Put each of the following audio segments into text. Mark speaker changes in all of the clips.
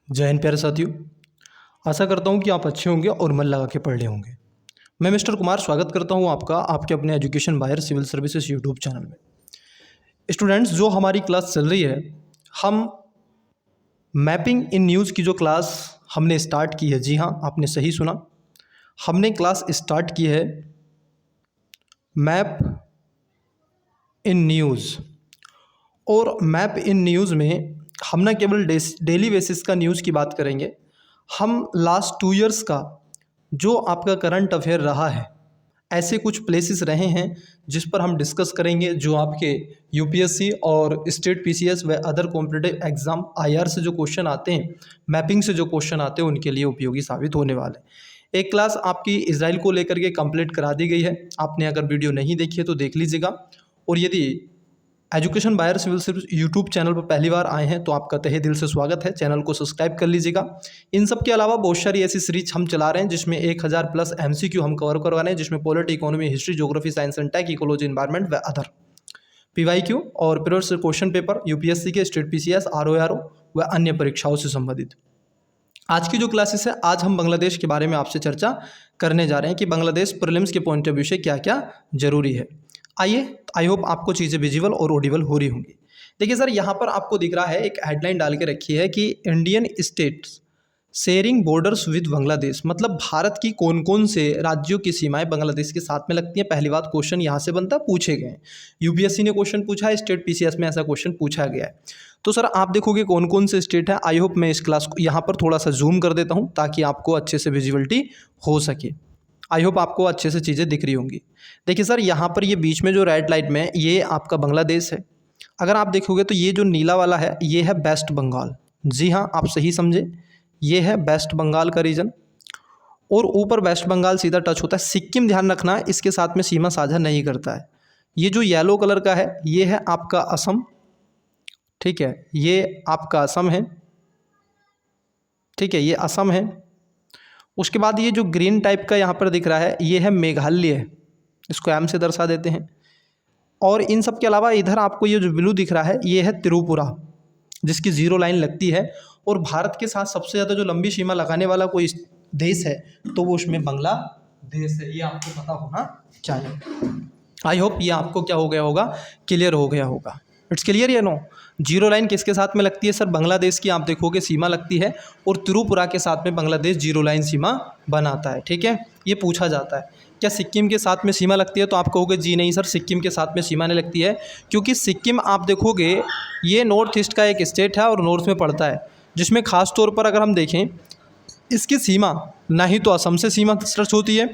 Speaker 1: जय हिंद प्यारे साथियों। आशा करता हूँ कि आप अच्छे होंगे और मन लगा के पढ़ रहे होंगे। मैं मिस्टर कुमार स्वागत करता हूँ आपका आपके अपने एजुकेशन बायर सिविल सर्विसेज यूट्यूब चैनल में। स्टूडेंट्स, जो हमारी क्लास चल रही है, हम मैपिंग इन न्यूज़ की जो क्लास हमने स्टार्ट की है, जी हाँ, आपने सही सुना, हमने क्लास स्टार्ट की है मैप इन न्यूज़। और मैप इन न्यूज़ में हम ना केवल डेली बेसिस का न्यूज़ की बात करेंगे, हम लास्ट 2 इयर्स का जो आपका करंट अफेयर रहा है, ऐसे कुछ प्लेसेस रहे हैं जिस पर हम डिस्कस करेंगे, जो आपके यूपीएससी और स्टेट पीसीएस व अदर कॉम्पिटिटिव एग्जाम आईआर से जो क्वेश्चन आते हैं, मैपिंग से जो क्वेश्चन आते हैं, उनके लिए उपयोगी साबित होने वाले हैं। एक क्लास आपकी इजराइल को लेकर के कंप्लीट करा दी गई है। आपने अगर वीडियो नहीं देखी है तो देख लीजिएगा। और यदि एजुकेशन बायर सिविल सर्विस यूट्यूब चैनल पर पहली बार आए हैं तो आपका तहे दिल से स्वागत है। चैनल को सब्सक्राइब कर लीजिएगा। इन सब के अलावा बहुत सारी ऐसी सीरीज हम चला रहे हैं जिसमें 1000 प्लस एमसीक्यू हम कवर करवा रहे हैं, जिसमें polity, economy, history, geography, science and tech, ecology, environment व अदर पीवाईक्यू और प्रीवियस क्वेश्चन पेपर यूपीएससी के, स्टेट पीसीएस, आरओआरओ व अन्य परीक्षाओं से संबंधित। आज की जो क्लासेस है, आज हम बांग्लादेश के बारे में आपसे चर्चा करने जा रहे हैं कि बांग्लादेश प्रीलिम्स के पॉइंट ऑफ व्यू से क्या क्या जरूरी है। आइए, आई होप आपको चीज़ें विजिबल और ऑडिबल हो रही होंगी। देखिए सर, यहाँ पर आपको दिख रहा है, एक हेडलाइन डाल के रखी है कि Indian states sharing borders with Bangladesh, मतलब भारत की कौन कौन से राज्यों की सीमाएं बांग्लादेश के साथ में लगती हैं। पहली बात, क्वेश्चन यहाँ से बनता, पूछे गए हैं। यूपीएससी ने क्वेश्चन पूछा है, स्टेट पीसीएस में ऐसा क्वेश्चन पूछा गया है। तो सर आप देखोगे कौन कौन से स्टेट है। आई होप मैं इस क्लास को यहाँ पर थोड़ा सा जूम कर देता हूँ ताकि आपको अच्छे से विजिबिलिटी हो सके। आई होप आपको अच्छे से चीज़ें दिख रही होंगी। देखिए सर, यहाँ पर ये बीच में जो रेड लाइट में, ये आपका बांग्लादेश है। अगर आप देखोगे तो ये जो नीला वाला है, ये है वेस्ट बंगाल। जी हाँ, आप सही समझे, ये है वेस्ट बंगाल का रीजन। और ऊपर वेस्ट बंगाल सीधा टच होता है। सिक्किम, ध्यान रखना, इसके साथ में सीमा साझा नहीं करता है। ये जो येलो कलर का है, ये है आपका असम। ठीक है, ये आपका असम है। ठीक है, ये असम है। उसके बाद ये जो ग्रीन टाइप का यहाँ पर दिख रहा है, ये है मेघालय, इसको एम से दर्शा देते हैं। और इन सब के अलावा इधर आपको ये जो ब्लू दिख रहा है, ये है त्रिपुरा, जिसकी 0 लाइन लगती है। और भारत के साथ सबसे ज़्यादा जो लंबी सीमा लगाने वाला कोई देश है तो वो उसमें बांग्लादेश है। ये आपको पता होना चाहिए। आई होप ये आपको क्या हो गया होगा, क्लियर हो गया होगा। इट्स क्लियर या नो। 0 लाइन किसके साथ में लगती है सर? बांग्लादेश की आप देखोगे सीमा लगती है, और त्रिपुरा के साथ में बांग्लादेश 0 लाइन सीमा बनाता है। ठीक है, ये पूछा जाता है क्या सिक्किम के साथ में सीमा लगती है? तो आप कहोगे जी नहीं सर, सिक्किम के साथ में सीमा नहीं लगती है, क्योंकि सिक्किम आप देखोगे ये नॉर्थ ईस्ट का एक स्टेट है और नॉर्थ में पड़ता है, जिसमें खास तौर पर अगर हम देखें, इसकी सीमा ना ही तो असम से सीमा टच होती है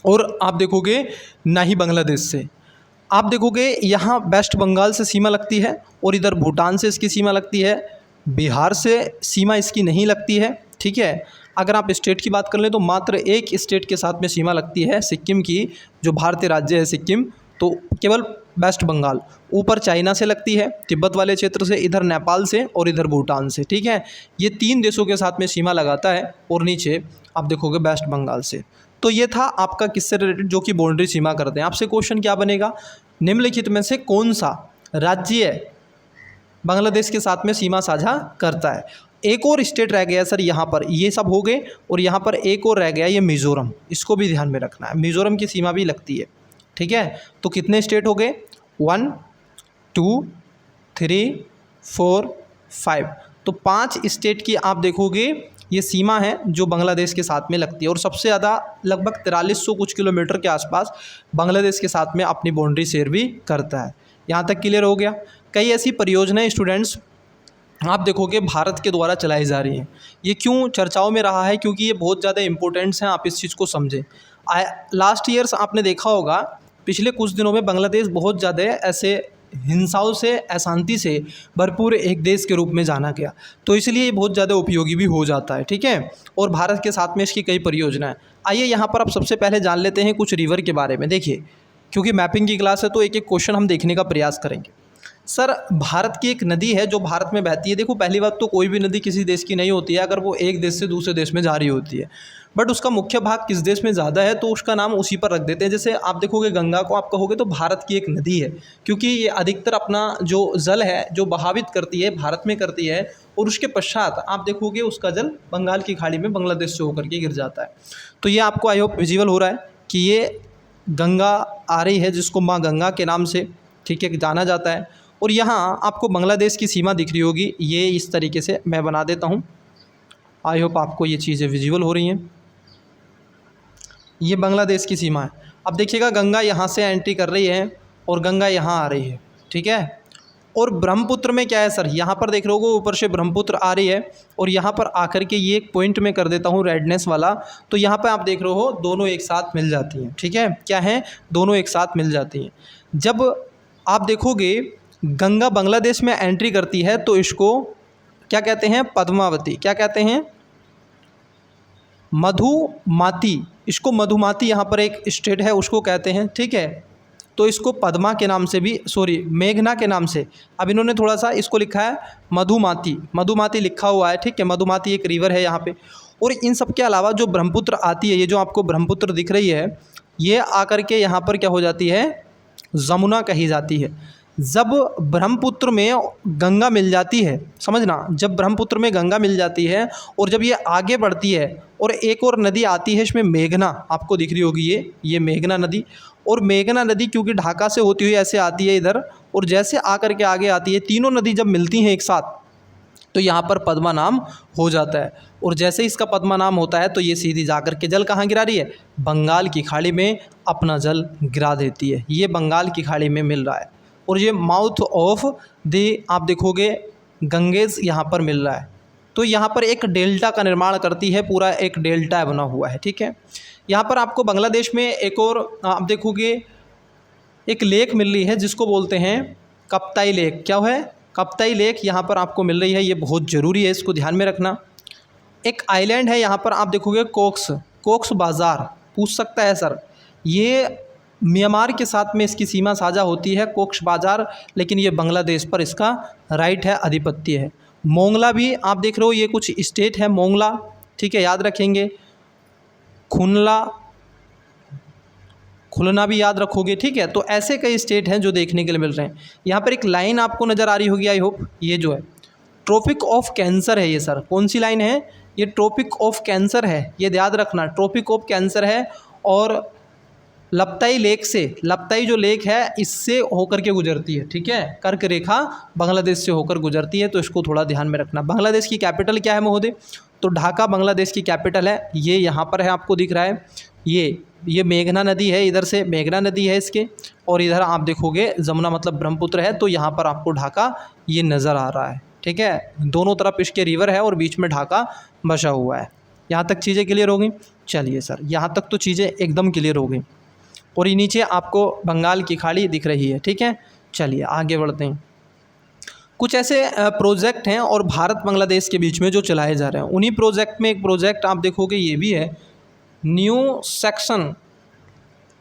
Speaker 1: और आप देखोगे ना ही बांग्लादेश से। आप देखोगे यहाँ वेस्ट बंगाल से सीमा लगती है और इधर भूटान से इसकी सीमा लगती है। बिहार से सीमा इसकी नहीं लगती है। ठीक है, अगर आप स्टेट की बात कर लें तो मात्र एक स्टेट के साथ में सीमा लगती है, सिक्किम की, जो भारतीय राज्य है सिक्किम, तो केवल वेस्ट बंगाल। ऊपर चाइना से लगती है, तिब्बत वाले क्षेत्र से, इधर नेपाल से और इधर भूटान से। ठीक है, ये 3 देशों के साथ में सीमा लगाता है, और नीचे आप देखोगे वेस्ट बंगाल से। तो ये था आपका किससे रिलेटेड, जो कि बाउंड्री सीमा करते हैं। आपसे क्वेश्चन क्या बनेगा, निम्नलिखित में से कौन सा राज्य बांग्लादेश के साथ में सीमा साझा करता है? एक और स्टेट रह गया सर यहाँ पर, ये सब हो गए, और यहाँ पर एक और रह गया, ये मिज़ोरम। इसको भी ध्यान में रखना है, मिज़ोरम की सीमा भी लगती है। ठीक है, तो कितने स्टेट हो गए? 1 2 3 4 5। तो 5 स्टेट की आप देखोगे ये सीमा है जो बांग्लादेश के साथ में लगती है, और सबसे ज़्यादा लगभग 4300 कुछ किलोमीटर के आसपास बांग्लादेश के साथ में अपनी बाउंड्री शेयर भी करता है। यहाँ तक क्लियर हो गया। कई ऐसी परियोजनाएं स्टूडेंट्स आप देखोगे भारत के द्वारा चलाई जा रही हैं। ये क्यों चर्चाओं में रहा है? क्योंकि ये बहुत ज़्यादा इंपॉर्टेंट्स हैं, आप इस चीज़ को समझें। लास्ट ईयर्स आपने देखा होगा, पिछले कुछ दिनों में बांग्लादेश बहुत ज़्यादा ऐसे हिंसाओं से, अशांति से भरपूर एक देश के रूप में जाना गया, तो इसलिए ये बहुत ज़्यादा उपयोगी भी हो जाता है। ठीक है, और भारत के साथ में इसकी कई परियोजनाएं। आइए यहाँ पर आप सबसे पहले जान लेते हैं कुछ रिवर के बारे में। देखिए, क्योंकि मैपिंग की क्लास है तो एक एक क्वेश्चन हम देखने का प्रयास करेंगे। सर भारत की एक नदी है जो भारत में बहती है। देखो पहली बात तो कोई भी नदी किसी देश की नहीं होती है अगर वो एक देश से दूसरे देश में जा रही होती है, बट उसका मुख्य भाग किस देश में ज़्यादा है तो उसका नाम उसी पर रख देते हैं। जैसे आप देखोगे गंगा को आप कहोगे तो भारत की एक नदी है, क्योंकि ये अधिकतर अपना जो जल है जो बहावित करती है भारत में करती है, और उसके पश्चात आप देखोगे उसका जल बंगाल की खाड़ी में बांग्लादेश से होकर के गिर जाता है। तो ये आपको आई होप विजिबल हो रहा है कि ये गंगा आ रही है जिसको माँ गंगा के नाम से ठीक है जाना जाता है। और यहाँ आपको बांग्लादेश की सीमा दिख रही होगी, ये इस तरीके से मैं बना देता हूँ। आई होप आपको ये चीज़ें विजिबल हो रही हैं। ये बांग्लादेश की सीमा है। अब देखिएगा गंगा यहाँ से एंट्री कर रही है और गंगा यहाँ आ रही है, ठीक है। और ब्रह्मपुत्र में क्या है सर, यहाँ पर देख रहे हो ऊपर से ब्रह्मपुत्र आ रही है और यहाँ पर आकर के ये एक पॉइंट में कर देता हूँ रेडनेस वाला, तो यहाँ पर आप देख रहे हो दोनों एक साथ मिल जाती हैं, ठीक है। क्या है, दोनों एक साथ मिल जाती हैं। जब आप देखोगे गंगा बांग्लादेश में एंट्री करती है तो इसको क्या कहते हैं, पद्मावती। क्या कहते हैं, मधुमाती। इसको मधुमाती यहाँ पर एक स्टेट है उसको कहते हैं, ठीक है। तो इसको पद्मा के नाम से भी, सॉरी मेघना के नाम से, अब इन्होंने थोड़ा सा इसको लिखा है मधुमाती, मधुमाती लिखा हुआ है, ठीक है। मधुमाती एक रिवर है यहाँ पे। और इन सब के अलावा जो ब्रह्मपुत्र आती है, ये जो आपको ब्रह्मपुत्र दिख रही है, ये आकर के यहाँ पर क्या हो जाती है, जमुना कही जाती है। जब ब्रह्मपुत्र में गंगा मिल जाती है, समझना, जब ब्रह्मपुत्र में गंगा मिल जाती है और जब ये आगे बढ़ती है और एक और नदी आती है इसमें मेघना, आपको दिख रही होगी ये मेघना नदी। और मेघना नदी क्योंकि ढाका से होती हुई ऐसे आती है इधर, और जैसे आकर के आगे आती है, तीनों नदी जब मिलती हैं एक साथ तो यहाँ पर पद्मा नाम हो जाता है। और जैसे इसका पद्मा नाम होता है तो ये सीधी जाकर के जल कहाँ गिरा रही है, बंगाल की खाड़ी में अपना जल गिरा देती है। ये बंगाल की खाड़ी में मिल रहा है और ये माउथ ऑफ द, आप देखोगे गंगेज यहाँ पर मिल रहा है। तो यहाँ पर एक डेल्टा का निर्माण करती है, पूरा एक डेल्टा बना हुआ है, ठीक है। यहाँ पर आपको बांग्लादेश में एक और आप देखोगे एक लेक मिल रही है जिसको बोलते हैं कप्ताई लेक। क्या है, कप्ताई लेक यहाँ पर आपको मिल रही है, ये बहुत ज़रूरी है, इसको ध्यान में रखना। एक आइलैंड है यहाँ पर आप देखोगे कोक्स बाज़ार, पूछ सकता है सर, ये म्यांमार के साथ में इसकी सीमा साझा होती है कोक्स बाज़ार, लेकिन ये बांग्लादेश पर इसका राइट है, आधिपत्य है। मोंगला भी आप देख रहे हो, ये कुछ स्टेट है मोंगला, ठीक है, याद रखेंगे। खुलना भी याद रखोगे, ठीक है। तो ऐसे कई स्टेट हैं जो देखने के लिए मिल रहे हैं। यहाँ पर एक लाइन आपको नज़र आ रही होगी, आई होप, ये जो है ट्रॉपिक ऑफ कैंसर है ये सर। कौन सी लाइन है, ये ट्रॉपिक ऑफ कैंसर है, ये याद रखना, ट्रॉपिक ऑफ कैंसर है। और लपताई लेक से, लपताई जो लेक है इससे होकर के गुजरती है, ठीक है, कर्क रेखा बांग्लादेश से होकर गुजरती है, तो इसको थोड़ा ध्यान में रखना। बांग्लादेश की कैपिटल क्या है महोदय, तो ढाका बांग्लादेश की कैपिटल है। ये यहाँ पर है, आपको दिख रहा है, ये मेघना नदी है, इधर से मेघना नदी है इसके, और इधर आप देखोगे जमुना मतलब ब्रह्मपुत्र है, तो यहाँ पर आपको ढाका ये नज़र आ रहा है, ठीक है। दोनों तरफ इसके रिवर है और बीच में ढाका बसा हुआ है। यहाँ तक चीज़ें क्लियर हो गई। चलिए सर, यहाँ तक तो चीज़ें एकदम क्लियर हो गई। और ये नीचे आपको बंगाल की खाड़ी दिख रही है, ठीक है। चलिए आगे बढ़ते हैं। कुछ ऐसे प्रोजेक्ट हैं और भारत बांग्लादेश के बीच में जो चलाए जा रहे हैं, उन्हीं प्रोजेक्ट में एक प्रोजेक्ट आप देखोगे ये भी है, न्यू सेक्शन,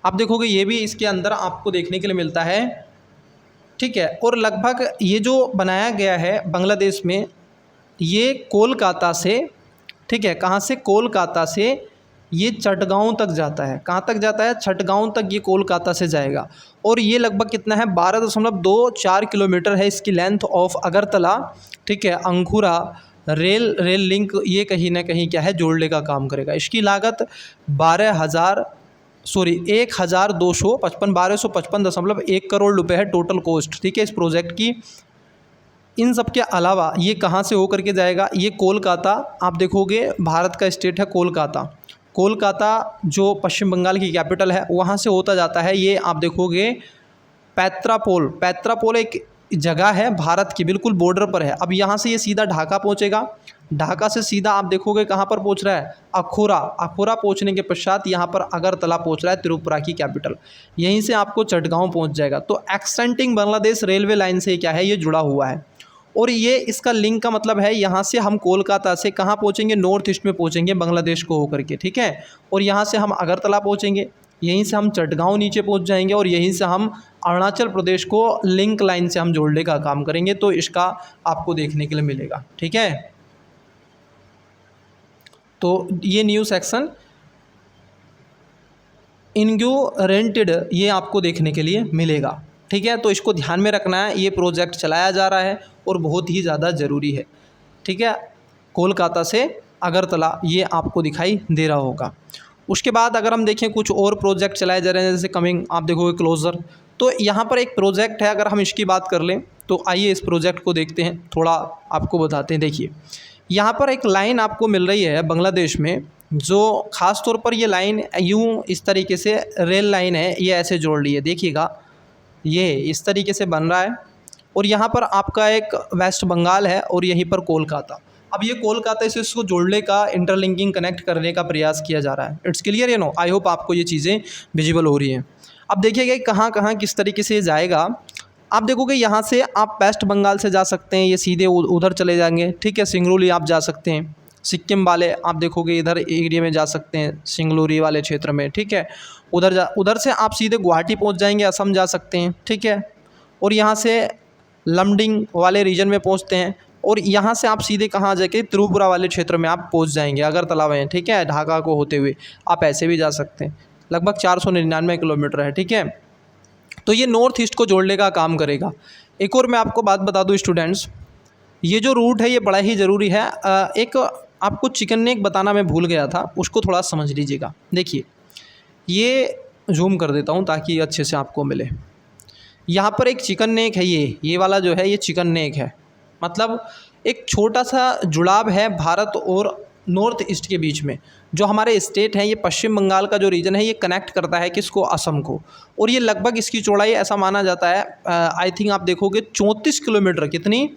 Speaker 1: आप देखोगे ये भी इसके अंदर आपको देखने के लिए मिलता है, ठीक है। और लगभग ये जो बनाया गया है बांग्लादेश में, ये कोलकाता से, ठीक है, कहाँ से, कोलकाता से ये चटगांव तक जाता है। कहाँ तक जाता है, चटगांव तक ये कोलकाता से जाएगा। और ये लगभग कितना है, 12.24 किलोमीटर है इसकी लेंथ ऑफ अगरतला, ठीक है। अंकुरा रेल लिंक ये कहीं ना कहीं क्या है, जोड़ने का काम करेगा। इसकी लागत 1255 करोड़ रुपए है टोटल कॉस्ट, ठीक है, इस प्रोजेक्ट की। इन सब के अलावा ये कहाँ से होकर के जाएगा, ये कोलकाता, आप देखोगे भारत का स्टेट है कोलकाता जो पश्चिम बंगाल की कैपिटल है, वहाँ से होता जाता है। ये आप देखोगे पैत्रापोल एक जगह है भारत की, बिल्कुल बॉर्डर पर है। अब यहाँ से ये सीधा ढाका पहुँचेगा, ढाका से सीधा आप देखोगे कहाँ पर पहुँच रहा है, अखोरा पहुँचने के पश्चात यहाँ पर अगरतला पहुँच रहा है, त्रिपुरा की कैपिटल। यहीं से आपको चटगांव पहुँच जाएगा। तो एक्सटेंडिंग बांग्लादेश रेलवे लाइन से क्या है, ये जुड़ा हुआ है। और ये इसका लिंक का मतलब है, यहाँ से हम कोलकाता से कहाँ पहुँचेंगे, नॉर्थ ईस्ट में पहुँचेंगे बांग्लादेश को होकर के, ठीक है। और यहाँ से हम अगरतला पहुँचेंगे, यहीं से हम चटगांव नीचे पहुँच जाएंगे और यहीं से हम अरुणाचल प्रदेश को लिंक लाइन से हम जोड़ने का काम करेंगे, तो इसका आपको देखने के लिए मिलेगा। ठीक है, तो ये न्यू सेक्शन इनग्योरेंटेड ये आपको देखने के लिए मिलेगा। ठीक है, तो इसको ध्यान में रखना है, ये प्रोजेक्ट चलाया जा रहा है और बहुत ही ज़्यादा ज़रूरी है। ठीक है, कोलकाता से अगरतला ये आपको दिखाई दे रहा होगा। उसके बाद अगर हम देखें कुछ और प्रोजेक्ट चलाए जा रहे हैं, जैसे कमिंग आप देखोगे क्लोजर, तो यहाँ पर एक प्रोजेक्ट है, अगर हम इसकी बात कर लें तो आइए इस प्रोजेक्ट को देखते हैं, थोड़ा आपको बताते हैं। देखिए यहाँ पर एक लाइन आपको मिल रही है बांग्लादेश में, जो ख़ास तौर पर ये लाइन यूँ इस तरीके से रेल लाइन है, ये ऐसे जोड़ रही है। देखिएगा ये इस तरीके से बन रहा है और यहाँ पर आपका एक वेस्ट बंगाल है और यहीं पर कोलकाता। अब ये कोलकाता से इसको जोड़ने का, इंटरलिंकिंग कनेक्ट करने का प्रयास किया जा रहा है। It's clear you know, I hope आपको ये चीज़ें विजिबल हो रही हैं। अब देखिएगा कहाँ कहाँ किस तरीके से जाएगा। आप देखोगे यहाँ से आप वेस्ट बंगाल से जा सकते हैं, ये सीधे उधर चले जाएंगे। ठीक है, सिंगरौली आप जा सकते हैं, सिक्किम वाले आप देखोगे इधर एरिया में जा सकते हैं, सिंगरौली वाले क्षेत्र में। ठीक है, उधर से आप सीधे गुवाहाटी पहुँच जाएंगे, असम जा सकते हैं। ठीक है, और यहाँ से लमडिंग वाले रीजन में पहुँचते हैं और यहाँ से आप सीधे कहाँ जाके त्रिपुरा वाले क्षेत्र में आप पहुँच जाएंगे, अगरतला में। ठीक है, ढाका को होते हुए आप ऐसे भी जा सकते हैं। लगभग 499 किलोमीटर है। ठीक है, तो ये नॉर्थ ईस्ट को जोड़ने का काम करेगा। एक और मैं आपको बात बता दूं स्टूडेंट्स, ये जो रूट है ये बड़ा ही ज़रूरी है। एक आपको चिकन नेक बताना मैं भूल गया था, उसको थोड़ा समझ लीजिएगा। देखिए ये जूम कर देता हूँ ताकि अच्छे से आपको मिले। यहाँ पर एक चिकन नेक है, ये वाला जो है ये चिकन नेक है, मतलब एक छोटा सा जुड़ाव है भारत और नॉर्थ ईस्ट के बीच में। जो हमारे स्टेट हैं, ये पश्चिम बंगाल का जो रीजन है ये कनेक्ट करता है किसको, असम को। और ये लगभग इसकी चौड़ाई ऐसा माना जाता है, आई थिंक आप देखोगे 34 किलोमीटर, कितनी,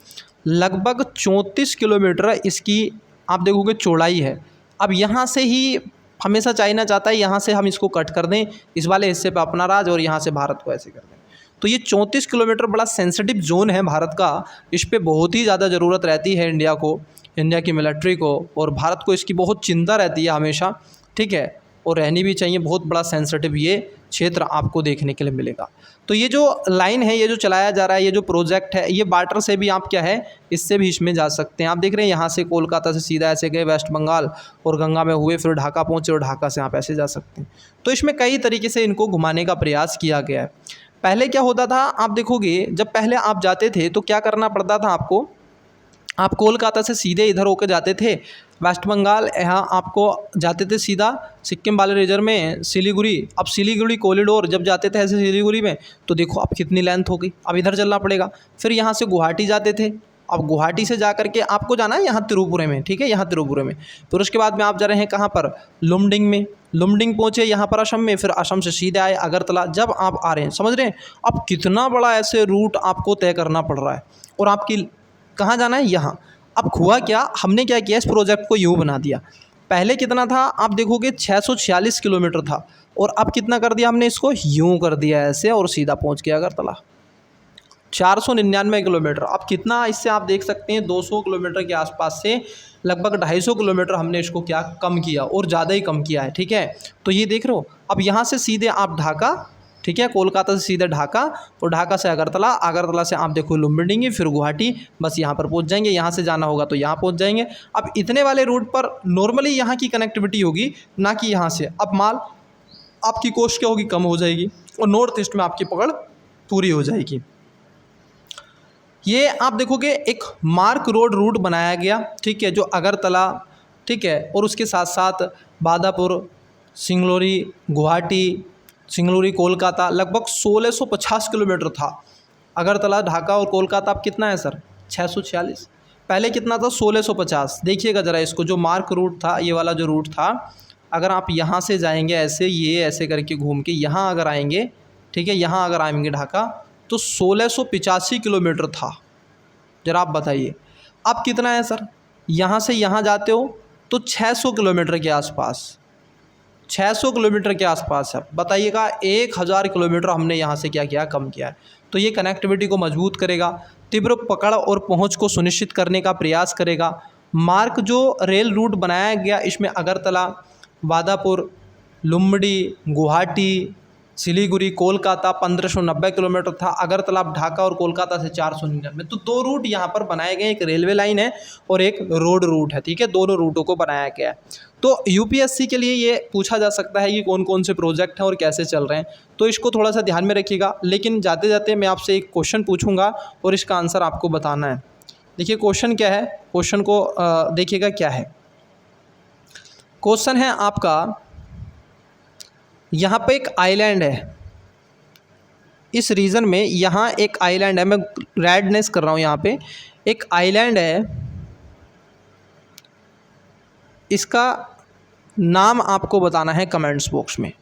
Speaker 1: लगभग 34 किलोमीटर इसकी आप देखोगे चौड़ाई है। अब यहाँ से ही हमेशा चाइना चाहता है यहाँ से हम इसको कट कर दें, इस वाले हिस्से पर अपना राज और यहाँ से भारत को ऐसे कर दें। तो ये 34 किलोमीटर बड़ा सेंसिटिव जोन है भारत का, इस पर बहुत ही ज़्यादा ज़रूरत रहती है इंडिया को, इंडिया की मिलिट्री को, और भारत को इसकी बहुत चिंता रहती है हमेशा। ठीक है, और रहनी भी चाहिए, बहुत बड़ा सेंसिटिव ये क्षेत्र आपको देखने के लिए मिलेगा। तो ये जो लाइन है, ये जो चलाया जा रहा है, ये जो प्रोजेक्ट है, ये बार्डर से भी आप क्या है, इससे भी इसमें जा सकते हैं। आप देख रहे हैं यहाँ से कोलकाता से सीधा ऐसे गए वेस्ट बंगाल और गंगा में हुए, फिर ढाका पहुँचे और ढाका से आप ऐसे जा सकते हैं। तो इसमें कई तरीके से इनको घुमाने का प्रयास किया गया है। पहले क्या होता था, आप देखोगे जब पहले आप जाते थे तो क्या करना पड़ता था आपको, आप कोलकाता से सीधे इधर होकर जाते थे वेस्ट बंगाल, यहाँ आपको जाते थे सीधा सिक्किम वाले रीजन में सिलीगुड़ी। अब सिलीगुड़ी कॉरिडोर जब जाते थे ऐसे सिलीगुड़ी में, तो देखो अब कितनी लेंथ हो गई, अब इधर चलना पड़ेगा। फिर यहाँ से गुवाहाटी जाते थे, अब गुवाहाटी से जा करके आपको जाना है यहाँ त्रिपुरा में। ठीक है, यहाँ त्रिपुरा में, फिर उसके बाद में आप जा रहे हैं कहाँ पर, लुमडिंग में। लुमडिंग पहुँचे यहाँ पर असम में, फिर असम से सीधे आए अगरतला। जब आप आ रहे हैं, समझ रहे हैं अब कितना बड़ा ऐसे रूट आपको तय करना पड़ रहा है, और आपकी कहाँ जाना है, यहाँ। अब हुआ क्या, हमने क्या किया, इस प्रोजेक्ट को यूँ बना दिया। पहले कितना था आप देखोगे 646 किलोमीटर था, और अब कितना कर दिया हमने, इसको यूँ कर दिया ऐसे, और सीधा पहुँच गया अगरतला 499 किलोमीटर। अब कितना इससे आप देख सकते हैं 200 किलोमीटर के आसपास से लगभग 250 किलोमीटर हमने इसको क्या कम किया, और ज़्यादा ही कम किया है। ठीक है, तो ये देख रहे हो, अब यहाँ से सीधे आप ढाका, ठीक है, कोलकाता से सीधे ढाका, और ढाका से अगरतला, अगरतला से आप देखो लुम्बिनी, फिर गुवाहाटी, बस यहाँ पर पहुँच जाएंगे। यहाँ से जाना होगा तो यहाँ पहुँच जाएंगे। अब इतने वाले रूट पर नॉर्मली यहाँ की कनेक्टिविटी होगी, ना कि यहाँ से। अब माल आपकी कॉस्ट क्या होगी, कम हो जाएगी, और नॉर्थ ईस्ट में आपकी पकड़ पूरी हो जाएगी। ये आप देखोगे एक मार्क रोड रूट बनाया गया, ठीक है, जो अगरतला, ठीक है, और उसके साथ साथ बादापुर, सिंगरौली, गुवाहाटी, सिंगरौली, कोलकाता, लगभग 1650 किलोमीटर था। अगरतला, ढाका और कोलकाता अब कितना है सर, 646। पहले कितना था, 1650। देखिएगा ज़रा इसको, जो मार्क रूट था, ये वाला जो रूट था, अगर आप यहाँ से जाएंगे ऐसे, ये ऐसे करके घूम के यहाँ अगर आएंगे, ठीक है, यहाँ अगर आएंगे ढाका, तो 1685 किलोमीटर था। जरा आप बताइए अब कितना है सर, यहाँ से यहाँ जाते हो तो 600 किलोमीटर के आसपास, 600 किलोमीटर के आसपास है। बताइएगा 1000 किलोमीटर हमने यहाँ से क्या किया, कम किया है। तो ये कनेक्टिविटी को मजबूत करेगा, तीव्र पकड़ और पहुँच को सुनिश्चित करने का प्रयास करेगा। मार्ग जो रेल रूट बनाया गया, इसमें अगरतला, बादापुर, लुम्बिनी, गुवाहाटी, सिलीगुड़ी कोलकाता 1590 किलोमीटर था, अगरतला ढाका और कोलकाता से 499। तो 2 रूट यहाँ पर बनाए गए, एक रेलवे लाइन है और एक रोड रूट है, ठीक है, दोनों रूटों को बनाया गया है। तो यूपीएससी के लिए ये पूछा जा सकता है कि कौन कौन से प्रोजेक्ट हैं और कैसे चल रहे हैं, तो इसको थोड़ा सा ध्यान में रखिएगा। लेकिन जाते जाते मैं आपसे एक क्वेश्चन पूछूंगा और इसका आंसर आपको बताना है। देखिए क्वेश्चन क्या है, क्वेश्चन को देखिएगा क्या है। क्वेश्चन है आपका, यहाँ पे एक आइलैंड है, इस रीजन में यहाँ एक आइलैंड है, मैं रेडनेस कर रहा हूँ, यहाँ पे एक आइलैंड है, इसका नाम आपको बताना है कमेंट्स बॉक्स में।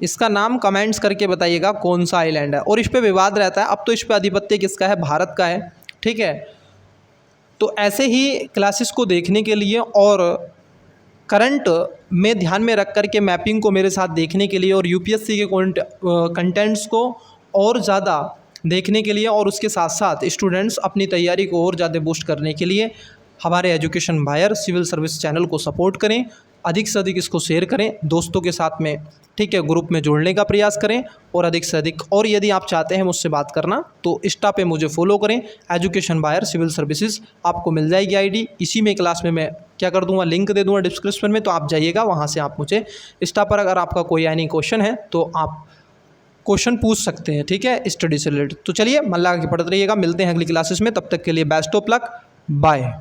Speaker 1: इसका नाम कमेंट्स करके बताइएगा कौन सा आइलैंड है। और इस पे विवाद रहता है, अब तो इस पे आधिपत्य किसका है, भारत का है, ठीक है। तो ऐसे ही क्लासेस को देखने के लिए और करंट में ध्यान में रख कर के मैपिंग को मेरे साथ देखने के लिए और यूपीएससी के कंटेंट्स को और ज़्यादा देखने के लिए और उसके साथ साथ स्टूडेंट्स अपनी तैयारी को और ज़्यादा बूस्ट करने के लिए हमारे एजुकेशन बायर सिविल सर्विस चैनल को सपोर्ट करें, अधिक से अधिक इसको शेयर करें दोस्तों के साथ में, ठीक है, ग्रुप में जोड़ने का प्रयास करें और अधिक से अधिक। और यदि आप चाहते हैं मुझसे बात करना तो इंस्टा पे मुझे फॉलो करें, एजुकेशन बायर सिविल सर्विसेज, आपको मिल जाएगी आईडी। इसी में क्लास में मैं क्या कर दूंगा, लिंक दे दूंगा डिस्क्रिप्शन में, तो आप जाइएगा वहाँ से आप मुझे इंस्टा पर अगर आपका कोई एनी क्वेश्चन है तो आप क्वेश्चन पूछ सकते हैं, ठीक है, स्टडी से रिलेटेड। तो चलिए मन लगा के पढ़ते रहिएगा, मिलते हैं अगली क्लासेस में, तब तक के लिए बेस्ट ऑफ लक, बाय।